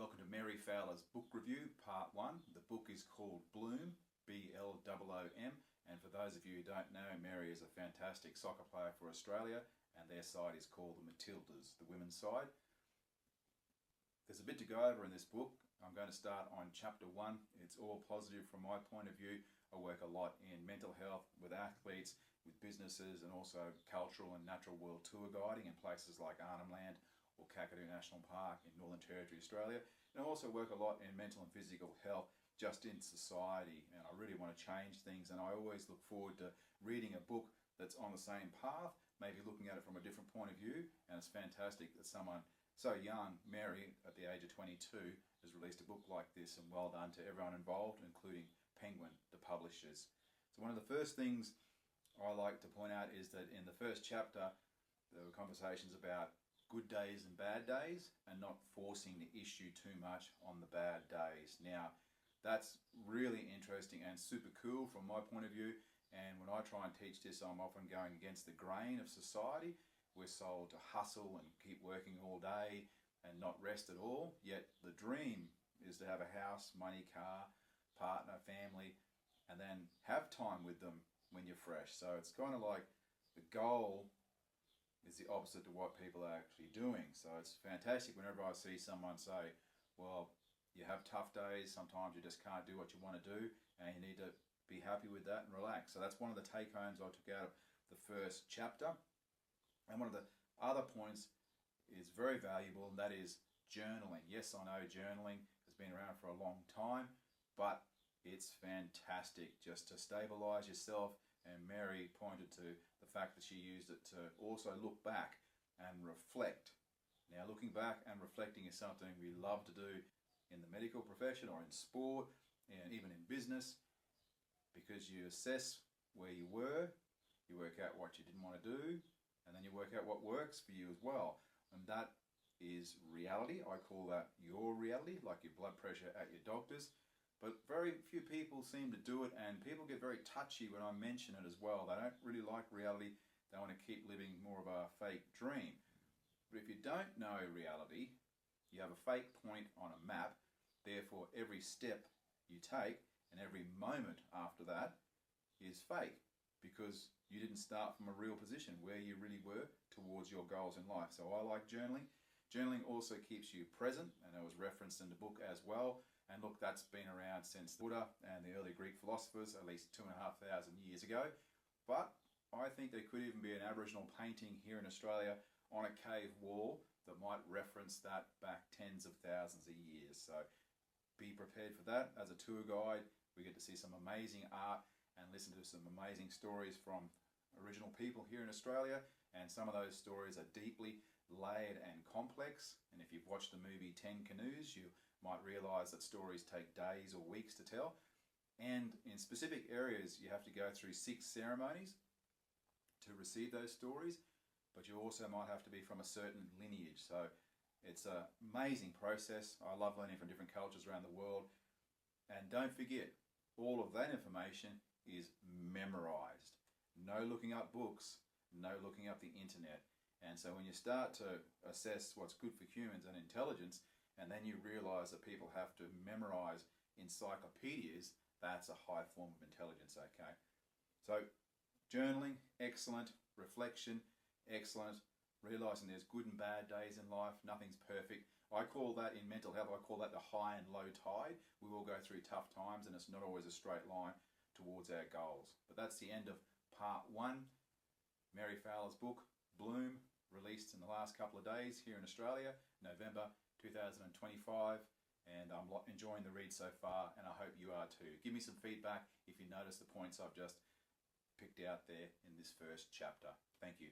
Welcome to Mary Fowler's book review, part 1. The book is called Bloom, B-L-O-O-M, and for those of you who don't know, Mary is a fantastic soccer player for Australia, and their side is called the Matildas, the women's side. There's a bit to go over in this book. I'm going to start on chapter 1. It's all positive from my point of view. I work a lot in mental health with athletes, with businesses, and also cultural and natural world tour guiding in places like Arnhem Land or Kakadu National Park in Northern Territory, Australia. And I also work a lot in mental and physical health just in society, and I really want to change things, and I always look forward to reading a book that's on the same path, maybe looking at it from a different point of view, and it's fantastic that someone so young, Mary, at the age of 22, has released a book like this, and well done to everyone involved, including Penguin, the publishers. So one of the first things I like to point out is that in the first chapter, there were conversations about good days and bad days, and not forcing the issue too much on the bad days. Now, that's really interesting and super cool from my point of view, and when I try and teach this, I'm often going against the grain of society. We're sold to hustle and keep working all day and not rest at all, yet the dream is to have a house, money, car, partner, family, and then have time with them when you're fresh. So it's kind of like the goal is the opposite to what people are actually doing. So it's fantastic whenever I see someone say, well, you have tough days, sometimes you just can't do what you want to do, and you need to be happy with that and relax. So that's one of the take-homes I took out of the first chapter. And one of the other points is very valuable, and that is journaling. Yes, I know journaling has been around for a long time, but it's fantastic just to stabilize yourself. And Mary pointed to the fact that she used it to also look back and reflect. Now, looking back and reflecting is something we love to do in the medical profession or in sport and even in business, because you assess where you were, you work out what you didn't want to do, and then you work out what works for you as well. And that is reality. I call that your reality, like your blood pressure at your doctor's. But very few people seem to do it, and people get very touchy when I mention it as well. They don't really like reality. They want to keep living more of a fake dream. But if you don't know reality, you have a fake point on a map. Therefore, every step you take and every moment after that is fake, because you didn't start from a real position where you really were towards your goals in life. So I like journaling. Journaling also keeps you present, and it was referenced in the book as well. And look, that's been around since Buddha and the early Greek philosophers, at least 2,500 years ago. But I think there could even be an Aboriginal painting here in Australia on a cave wall that might reference that back tens of thousands of years. So be prepared for that. As a tour guide, we get to see some amazing art and listen to some amazing stories from original people here in Australia. And some of those stories are deeply layered and complex. And if you've watched the movie 10 Canoes, you might realise that stories take days or weeks to tell. And in specific areas, you have to go through 6 ceremonies to receive those stories. But you also might have to be from a certain lineage. So it's an amazing process. I love learning from different cultures around the world. And don't forget, all of that information is memorized. No looking up books, no looking up the internet. And so when you start to assess what's good for humans and intelligence, and then you realize that people have to memorize encyclopedias, that's a high form of intelligence, okay? So journaling, excellent. Reflection, excellent. Realizing there's good and bad days in life, nothing's perfect. I call that, in mental health, I call that the high and low tide. We all go through tough times, and it's not always a straight line towards our goals. But that's the end of part 1. Mary Fowler's book, Bloom, released in the last couple of days here in Australia, November 2025, and I'm enjoying the read so far, and I hope you are too. Give me some feedback if you notice the points I've just picked out there in this first chapter. Thank you.